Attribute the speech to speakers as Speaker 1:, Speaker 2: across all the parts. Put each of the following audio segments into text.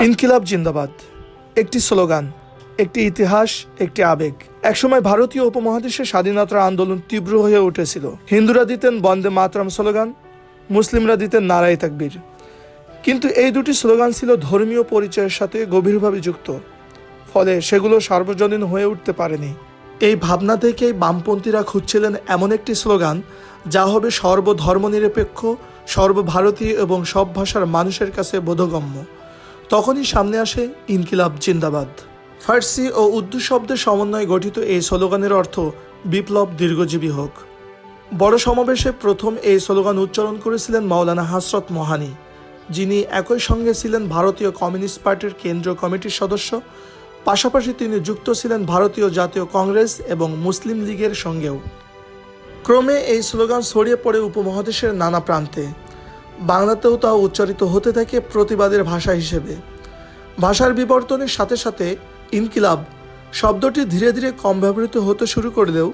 Speaker 1: ইনকিলাব জিন্দাবাদ একটি স্লোগান, একটি ইতিহাস, একটি আবেগ। একসময় ভারতীয় উপমহাদেশে স্বাধীনতার আন্দোলন তীব্র হয়ে উঠেছিল। হিন্দুরা দিতেন বন্দে মাতরম স্লোগান, মুসলিমরা দিতেন নারায়ে তাকবীর। কিন্তু এই দুটি স্লোগান ছিল ধর্মীয় পরিচয়ের সাথে গভীরভাবে যুক্ত, ফলে সেগুলো সার্বজনীন হয়ে উঠতে পারেনি। এই ভাবনা থেকেই বামপন্থীরা খুঁজছিলেন এমন একটি স্লোগান যা হবে সর্বধর্মনিরপেক্ষ, সর্বভারতীয় এবং সব ভাষার মানুষের কাছে বোধগম্য। তখনই সামনে আসে ইনকিলাব জিন্দাবাদ। ফার্সি ও উর্দু শব্দের সমন্বয়ে গঠিত এই স্লোগানের অর্থ বিপ্লব দীর্ঘজীবী হোক। বড় সমাবেশে প্রথম এই স্লোগান উচ্চারণ করেছিলেন মাওলানা হাসরত মোহানি, যিনি একই সঙ্গে ছিলেন ভারতীয় কমিউনিস্ট পার্টির কেন্দ্রীয় কমিটির সদস্য। পাশাপাশি তিনি যুক্ত ছিলেন ভারতীয় জাতীয় কংগ্রেস এবং মুসলিম লীগের সঙ্গেও। ক্রমে এই স্লোগান ছড়িয়ে পড়ে উপমহাদেশের নানা প্রান্তে। বাংলাতেও তা উচ্চারিত হতে থাকে প্রতিবাদের ভাষা হিসেবে। ভাষার বিবর্তনের সাথে সাথে ইনকিলাব শব্দটি ধীরে ধীরে কম ব্যবহৃত হতে শুরু করলেও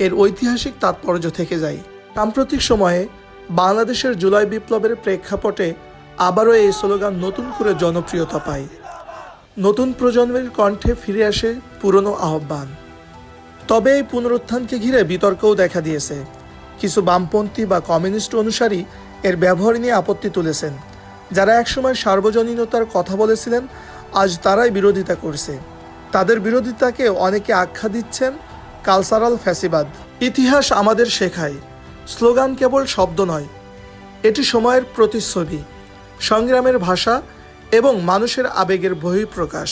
Speaker 1: এর ঐতিহাসিক তাৎপর্য থেকে যায়। সাম্প্রতিক সময়ে বাংলাদেশের জুলাই বিপ্লবের প্রেক্ষাপটে আবারও এই স্লোগান নতুন করে জনপ্রিয়তা পায়। নতুন প্রজন্মের কণ্ঠে ফিরে আসে পুরনো আহ্বান। তবে এই পুনরুত্থানকে ঘিরে বিতর্কও দেখা দিয়েছে। কিছু বামপন্থী বা কমিউনিস্ট অনুসারী এর ব্যবহার নিয়ে আপত্তি তুলেছেন। যারা একসময় সার্বজনীনতার কথা বলেছিলেন, আজ তারাই বিরোধিতা করছে। তাদের বিরোধিতাকে অনেকে আখ্যা দিচ্ছেন কালচারাল ফ্যাসিবাদ। ইতিহাস আমাদের শেখায়, স্লোগান কেবল শব্দ নয়, এটি সময়ের প্রতিচ্ছবি, সংগ্রামের ভাষা এবং মানুষের আবেগের বহিঃপ্রকাশ।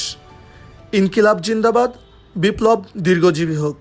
Speaker 1: ইনকিলাব জিন্দাবাদ, বিপ্লব দীর্ঘজীবী হোক।